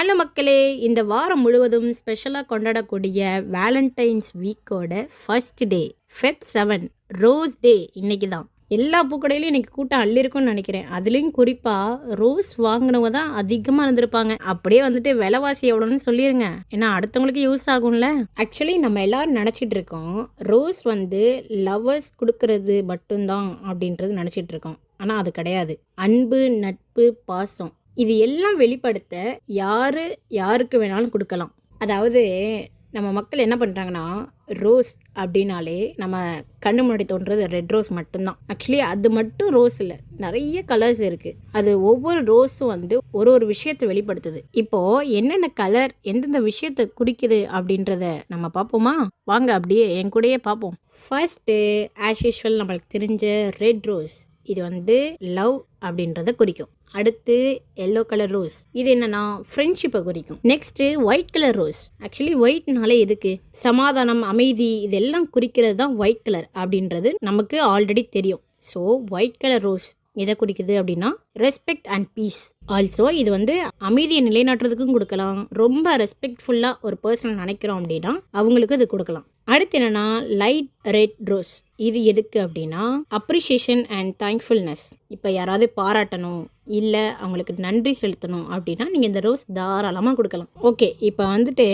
Hello மக்களே, இந்த வாரம் முழுவதும் ஸ்பெஷலாக கொண்டாடக்கூடிய வேலண்டைன்ஸ் வீக்கோட first day Feb 7 rose day இன்னைக்கு தான். எல்லா பூக்கடையிலையும் இன்னைக்கு கூட்டம் அள்ளிருக்கும்னு நினைக்கிறேன். அதுலேயும் குறிப்பாக ரோஸ் வாங்கினவங்க தான் அதிகமாக இருந்திருப்பாங்க. அப்படியே வந்துட்டு விலைவாசி எவ்வளோன்னு சொல்லிடுங்க, ஏன்னா அடுத்தவங்களுக்கு யூஸ் ஆகும்ல. ஆக்சுவலி நம்ம எல்லாரும் நினச்சிட்டு இருக்கோம் ரோஸ் வந்து லவ்வர்ஸ் கொடுக்கறது மட்டும்தான் அப்படின்றது நினச்சிட்டு இருக்கோம். ஆனால் அது கிடையாது. அன்பு, நட்பு, பாசம் இது எல்லாம் வெளிப்படுத்த யாருக்கு வேணாலும் கொடுக்கலாம். அதாவது நம்ம மக்கள் என்ன பண்ணுறாங்கன்னா, ரோஸ் அப்படின்னாலே நம்ம கண்ணு முன்னாடி தோன்றது ரெட் ரோஸ் மட்டும்தான். ஆக்சுவலி அது மட்டும் ரோஸ் இல்லை, நிறைய கலர்ஸ் இருக்குது. அது ஒவ்வொரு ரோஸும் வந்து ஒரு விஷயத்தை வெளிப்படுத்துது. இப்போது என்னென்ன கலர் எந்தெந்த விஷயத்தை குறிக்குது அப்படின்றத நம்ம பார்ப்போமா? வாங்க அப்படியே என் கூடயே பார்ப்போம். ஃபர்ஸ்ட்டு ஆஸ் யூஷுவல் நம்மளுக்கு தெரிஞ்ச ரெட் ரோஸ், இது வந்து லவ் அப்படின்றத குறிக்கும். அடுத்து எல்லோ கலர் ரோஸ், இது என்னன்னா ஃப்ரெண்ட்ஷிப்பை குறிக்கும். Next white colour rose. Actually ஒயிட்னாலே எதுக்கு? சமாதானம், அமைதி, இதெல்லாம் குறிக்கிறது தான் ஒயிட் கலர் அப்படின்றது நமக்கு ஆல்ரெடி தெரியும். ஸோ ஒயிட் கலர் ரோஸ் எதை குறிக்குது அப்படின்னா ரெஸ்பெக்ட் அண்ட் பீஸ். ஆல்சோ இது வந்து அமைதியை நிலைநாட்டுறதுக்கும் கொடுக்கலாம். ரொம்ப ரெஸ்பெக்ட்ஃபுல்லாக ஒரு பர்சன் நினைக்கிறோம் அப்படின்னா அவங்களுக்கு இது கொடுக்கலாம். அடுத்து என்னன்னா லைட் ரெட் ரோஸ், இது எதுக்கு அப்படின்னா அப்ரிஷியேஷன் அண்ட் தேங்க்ஃபுல்னஸ். இப்போ யாராவது பாராட்டணும் இல்லை அவங்களுக்கு நன்றி செலுத்தணும் அப்படின்னா நீங்கள் இந்த ரோஸ் தாராளமாக கொடுக்கலாம். ஓகே, இப்போ வந்துட்டு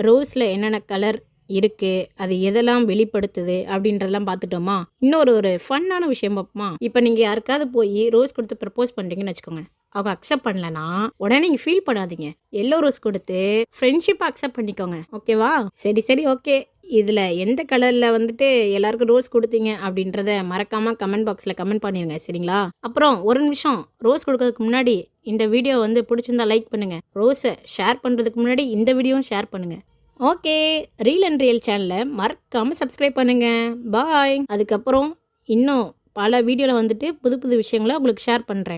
ரோஸில் என்னென்ன கலர் இருக்குது, அது எதெல்லாம் வெளிப்படுத்துது அப்படின்றதெல்லாம் பார்த்துட்டோமா? இன்னொரு ஃபன்னான விஷயம் பார்ப்போமா? இப்போ நீங்கள் யாருக்காவது போய் ரோஸ் கொடுத்து ப்ரப்போஸ் பண்ணுறீங்கன்னு வச்சுக்கோங்க. அவங்க அக்செப்ட் பண்ணலன்னா உடனே நீங்கள் ஃபீல் பண்ணாதீங்க. எல்லோ ரோஸ் கொடுத்து ஃப்ரெண்ட்ஷிப்பை அக்செப்ட் பண்ணிக்கோங்க. ஓகேவா? சரி ஓகே. இதில் எந்த கலரில் வந்துட்டு எல்லாருக்கும் ரோஸ் கொடுத்தீங்க அப்படின்றத மறக்காமல் கமெண்ட் பாக்ஸில் கமெண்ட் பண்ணிடுங்க, சரிங்களா? அப்புறம் ஒரு நிமிஷம், ரோஸ் கொடுக்கறதுக்கு முன்னாடி இந்த வீடியோ வந்து பிடிச்சிருந்தா லைக் பண்ணுங்கள். ரோஸை ஷேர் பண்ணுறதுக்கு முன்னாடி இந்த வீடியோவும் ஷேர் பண்ணுங்கள். ஓகே, ரீல் அண்ட் ரியல் சேனலை மறக்காமல் சப்ஸ்கிரைப் பண்ணுங்கள். பாய். அதுக்கப்புறம் இன்னும் பல வீடியோவில் வந்துட்டு புது விஷயங்களை உங்களுக்கு ஷேர் பண்ணுறேன்.